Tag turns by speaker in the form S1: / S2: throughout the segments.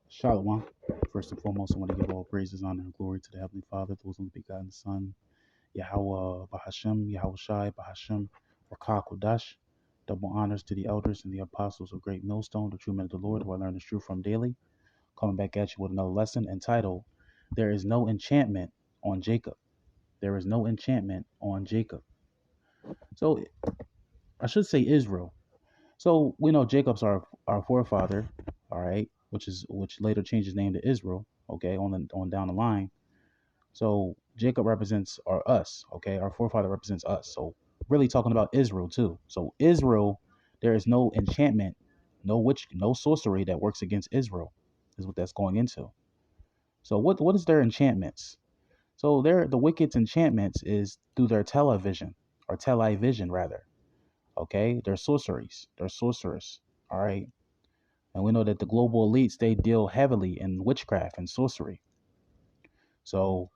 S1: Shalom. First and foremost, I want to give all praises, honor, and glory to the Heavenly Father, who is only begotten Son, Yahweh Bahashem, Yahweh Shai Bahashem, Rakah Kodash. Double honors to the elders and the apostles of Great Millstone, the true men of the Lord, who I learn the truth from daily. Coming back at you with another lesson entitled, There is no enchantment on Jacob. There is no enchantment on Jacob. So I should say Israel. So we know Jacob's our forefather, all right, which later changed his name to Israel, okay, on down the line. So Jacob represents us, okay, our forefather represents us. So really talking about Israel too. So Israel, there is no enchantment, no witch, no sorcery that works against Israel, is what that's going into. So what is their enchantments? So the wicked's enchantments is through their television or television rather. Okay, they're sorceries, they're sorcerers. All right. And we know that the global elites, they deal heavily in witchcraft and sorcery. So,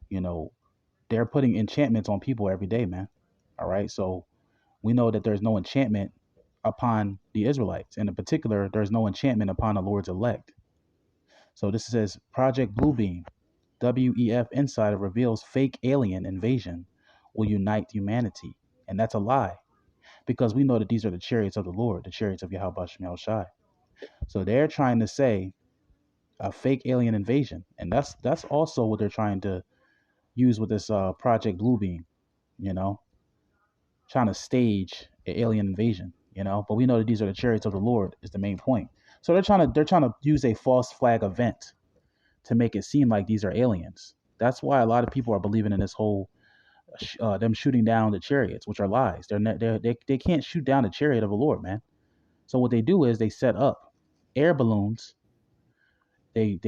S1: you know, they're putting enchantments on people every day, man. All right. So we know that there's no enchantment upon the Israelites. And in particular, there's no enchantment upon the Lord's elect. So this says Project Bluebeam, WEF Insider reveals fake alien invasion will unite humanity. And that's a lie because we know that these are the chariots of the Lord, the chariots of Yahweh Shem Shai. So they're trying to say a fake alien invasion. And that's also what they're trying to use with this Project Bluebeam, you know, trying to stage an alien invasion, you know. But we know that these are the chariots of the Lord is the main point. So they're trying to use a false flag event to make it seem like these are aliens. That's why a lot of people are believing in this whole them shooting down the chariots, which are lies. They can't shoot down the chariot of the Lord, man. So what they do is they set up air balloons. They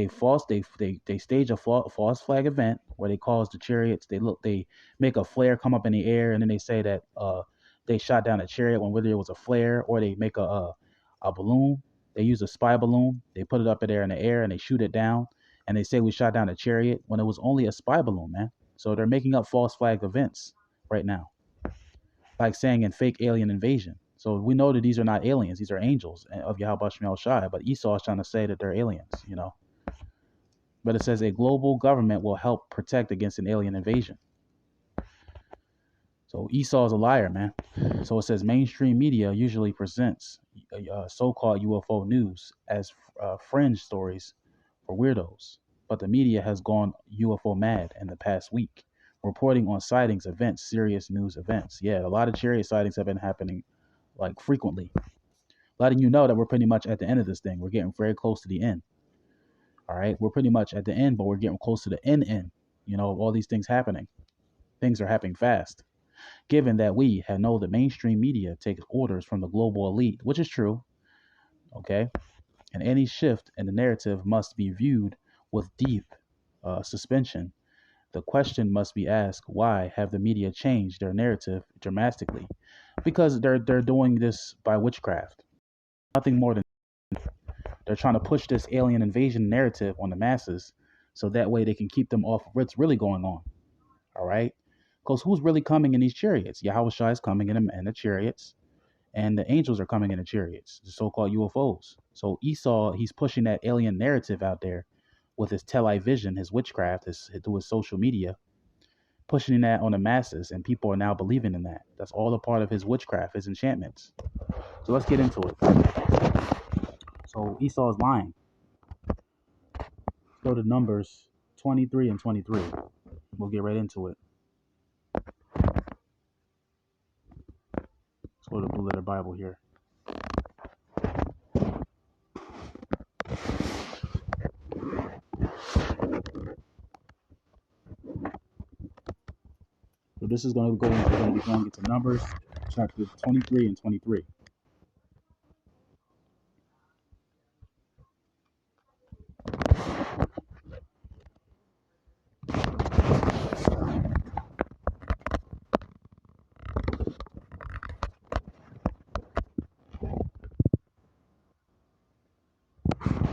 S1: stage a false flag event where they cause the chariots. They make a flare come up in the air, and then they say that they shot down a chariot when whether it was a flare, or they make a balloon. They use a spy balloon. They put it up in the air and they shoot it down, and they say we shot down a chariot when it was only a spy balloon, man. So they're making up false flag events right now, like saying in fake alien invasion. So we know that these are not aliens; these are angels of Yahweh Shemel Shai. But Esau is trying to say that they're aliens, you know. But it says a global government will help protect against an alien invasion. So Esau is a liar, man. So it says mainstream media usually presents so-called UFO news as fringe stories for weirdos, but the media has gone UFO mad in the past week, reporting on sightings, events, serious news events. Yeah, a lot of chariot sightings have been happening like frequently, letting you know that we're pretty much at the end of this thing. We're getting very close to the end. All right, we're pretty much at the end, but we're getting close to the end. You know, all these things happening. Things are happening fast. Given that we have know the mainstream media takes orders from the global elite, which is true, okay, and any shift in the narrative must be viewed with deep suspension. The question must be asked: why have the media changed their narrative dramatically? Because they're doing this by witchcraft. Nothing more than they're trying to push this alien invasion narrative on the masses, so that way they can keep them off of what's really going on. All right, because who's really coming in these chariots? Yahweh Shai is coming in the chariots, and the angels are coming in the chariots, the so-called UFOs. So Esau, he's pushing that alien narrative out there with his television, his witchcraft, through his social media, pushing that on the masses, and people are now believing in that. That's all a part of his witchcraft, his enchantments. So let's get into it. So Esau is lying. Let's go to Numbers 23 and 23. We'll get right into it. Let's go to the Blue Letter Bible here. So this is going to we're going to be going into Numbers chapter 23 and 23.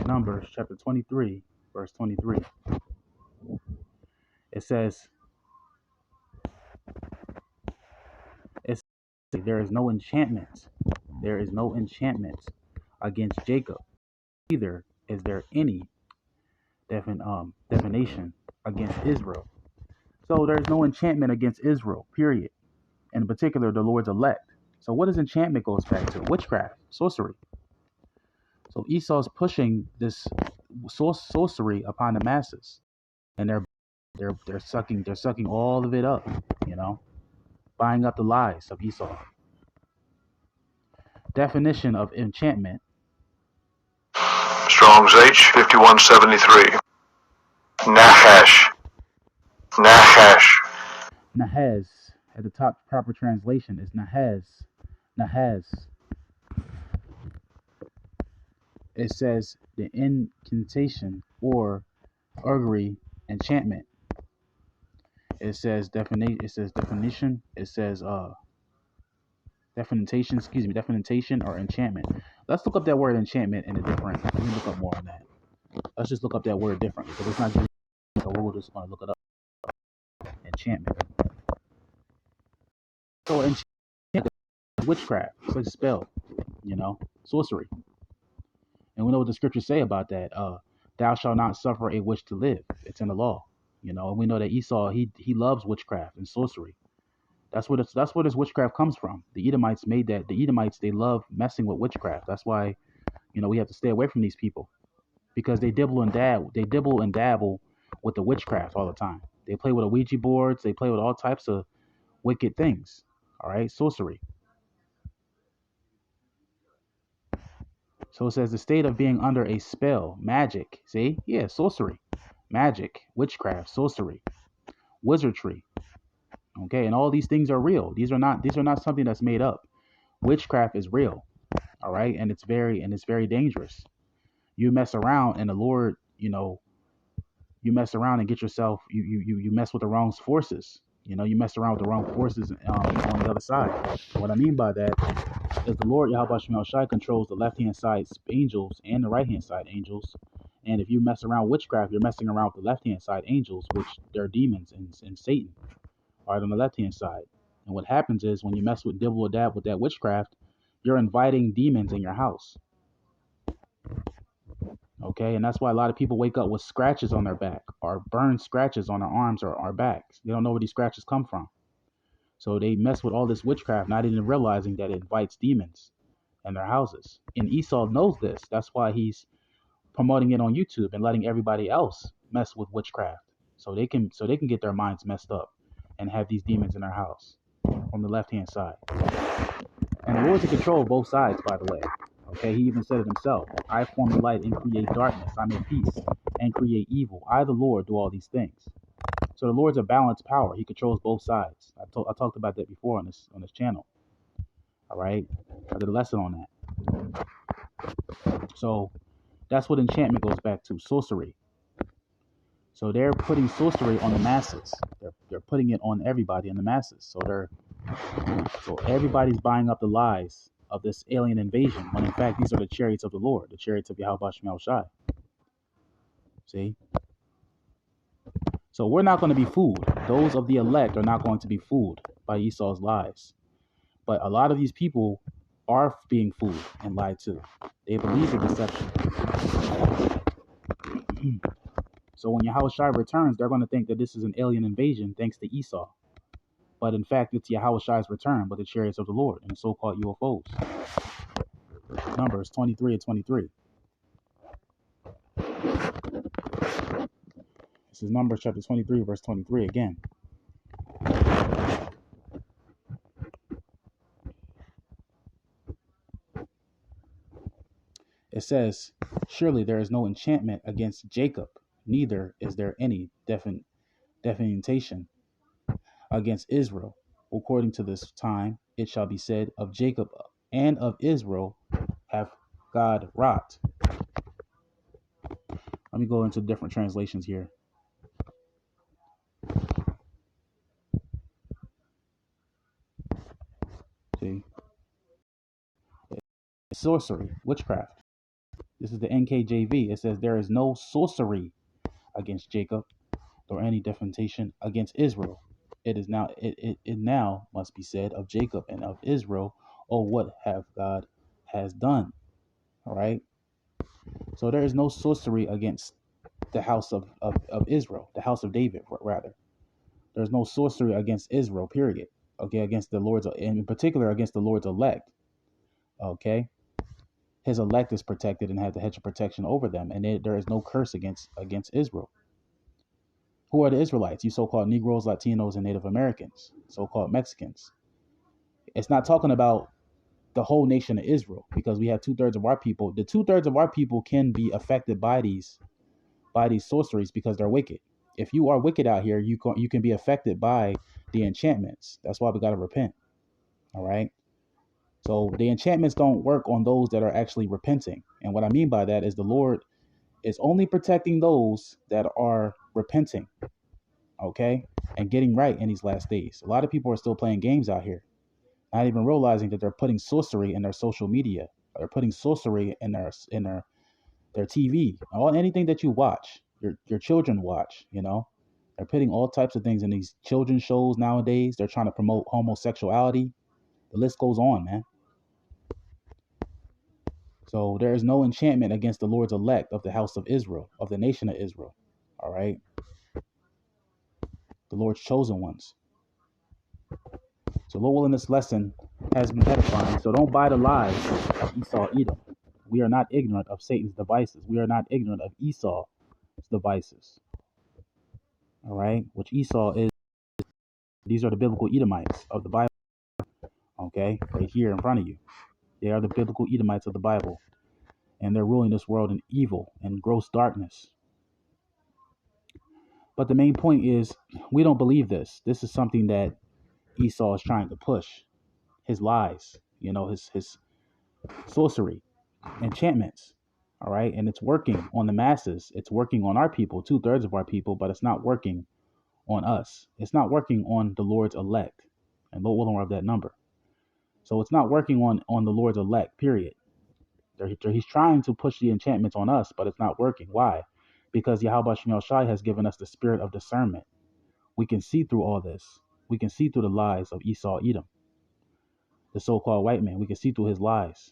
S1: Numbers chapter 23, verse 23. It says, there is no enchantment. There is no enchantment against Jacob, neither is there any divination against Israel. So there's no enchantment against Israel, period. In particular, the Lord's elect. So what does enchantment goes back to? Witchcraft, sorcery. So Esau's pushing this sorcery upon the masses, and they're sucking all of it up, you know, buying up the lies of Esau. Definition of enchantment.
S2: Strong's H 5173. Nahash. Nahash.
S1: Nahaz. At the top, proper translation is Nahaz. Nahaz. It says the incantation or augury enchantment. It says definition. It says definition. It says definition. Excuse me, definition or enchantment. Let's look up that word enchantment in a different. Let me look up more on that. Let's just look up that word differently because it's not just. So we're just going to look it up. Enchantment. So enchantment is witchcraft. It's like a spell. You know, sorcery. And we know what the scriptures say about that. Thou shalt not suffer a witch to live. It's in the law. You know, and we know that Esau he loves witchcraft and sorcery. That's where this witchcraft comes from. The Edomites made that. The Edomites, they love messing with witchcraft. That's why, you know, we have to stay away from these people because they dibble and dabble with the witchcraft all the time. They play with the Ouija boards. They play with all types of wicked things. All right, sorcery. So it says the state of being under a spell, magic. See, yeah, sorcery, magic, witchcraft, sorcery, wizardry. Okay, and all these things are real. These are not something that's made up. Witchcraft is real. All right, and it's very dangerous. You mess around, and the Lord, you know, you mess around and get yourself, you mess with the wrong forces. You know, you mess around with the wrong forces on the other side. What I mean by that is the Lord Yahweh Shemel Shai controls the left hand side angels and the right hand side angels. And if you mess around with witchcraft, you're messing around with the left hand side angels, which they're demons and Satan, right on the left hand side. And what happens is when you mess with dibble or dab with that witchcraft, you're inviting demons in your house. Okay, and that's why a lot of people wake up with scratches on their back or burn scratches on their arms or our backs. They don't know where these scratches come from. So they mess with all this witchcraft, not even realizing that it invites demons in their houses. And Esau knows this. That's why he's promoting it on YouTube and letting everybody else mess with witchcraft. So they can get their minds messed up and have these demons in their house on the left hand side. And the Lord's in control of both sides, by the way. Okay, he even said it himself. I form the light and create darkness. I make peace and create evil. I, the Lord, do all these things. So the Lord's a balanced power. He controls both sides. I talked about that before on this channel. All right, I did a lesson on that. So that's what enchantment goes back to, sorcery. So they're putting sorcery on the masses. They're putting it on everybody in the masses. So everybody's buying up the lies of this alien invasion, when in fact these are the chariots of the Lord, the chariots of Yahweh Shemel Shai. See? So we're not going to be fooled. Those of the elect are not going to be fooled by Esau's lies. But a lot of these people are being fooled and lied to. They believe the deception. So when Yahweh Shai returns, they're going to think that this is an alien invasion thanks to Esau. But in fact, it's Yahweh Shai's return with the chariots of the Lord and the so-called UFOs. Numbers 23 and 23. This is Numbers chapter 23, verse 23 again. It says, surely there is no enchantment against Jacob, neither is there any definition against Israel. According to this time, it shall be said of Jacob and of Israel have God wrought. Let me go into different translations here. See? Sorcery, witchcraft. This is the NKJV. It says there is no sorcery against Jacob or any defamation against Israel. It is now it now must be said of Jacob and of Israel, oh, what have God has done. All right. So there is no sorcery against the house of Israel, the house of David, rather. There's no sorcery against Israel, period. Okay, against the Lord's, in particular against the Lord's elect. Okay, his elect is protected and has the hedge of protection over them, and there is no curse against Israel. Who are the Israelites? You so-called Negroes, Latinos, and Native Americans, so-called Mexicans. It's not talking about the whole nation of Israel because we have 2/3 of our people. The 2/3 of our people can be affected by these sorceries because they're wicked. If you are wicked out here, you can be affected by the enchantments. That's why we got to repent. All right. So the enchantments don't work on those that are actually repenting. And what I mean by that is the Lord is only protecting those that are repenting, okay, and getting right in these last days. A lot of people are still playing games out here, not even realizing that they're putting sorcery in their social media. They're putting sorcery in their TV, all anything that you watch, your children watch. They're putting all types of things in these children's shows nowadays. They're trying to promote homosexuality. The list goes on, man. So there is no enchantment against the Lord's elect of the house of Israel, of the nation of Israel. All right, the Lord's chosen ones. So Lord willing, this lesson has been edifying. So don't buy the lies of Esau, Edom. We are not ignorant of Satan's devices. We are not ignorant of Esau's devices. All right, which Esau is. These are the biblical Edomites of the Bible. Okay, right here in front of you. They are the biblical Edomites of the Bible, and they're ruling this world in evil and gross darkness. But the main point is, we don't believe this. This is something that Esau is trying to push. His lies, his sorcery, enchantments. All right, and it's working on the masses. It's working on our people, 2/3 of our people, but it's not working on us. It's not working on the Lord's elect, and Lord willing, we're of that number. So it's not working on the Lord's elect. Period. He's trying to push the enchantments on us, but it's not working. Why? Because Yahweh Shem Shai has given us the spirit of discernment. We can see through all this. We can see through the lies of Esau, Edom, the so-called white man. We can see through his lies.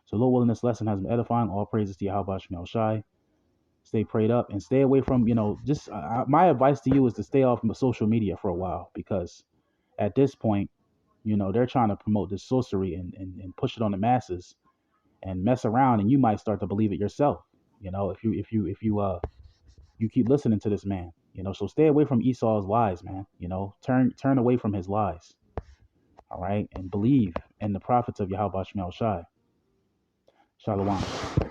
S1: So, Lord willing, this lesson has been edifying. All praises to Yahweh Shem Shai. Stay prayed up and stay away from, just my advice to you is to stay off social media for a while because at this point, they're trying to promote this sorcery and push it on the masses and mess around, and you might start to believe it yourself. If you keep listening to this man, so stay away from Esau's lies, man. Turn away from his lies. All right, and believe in the prophets of Yahweh Shai. Shalom.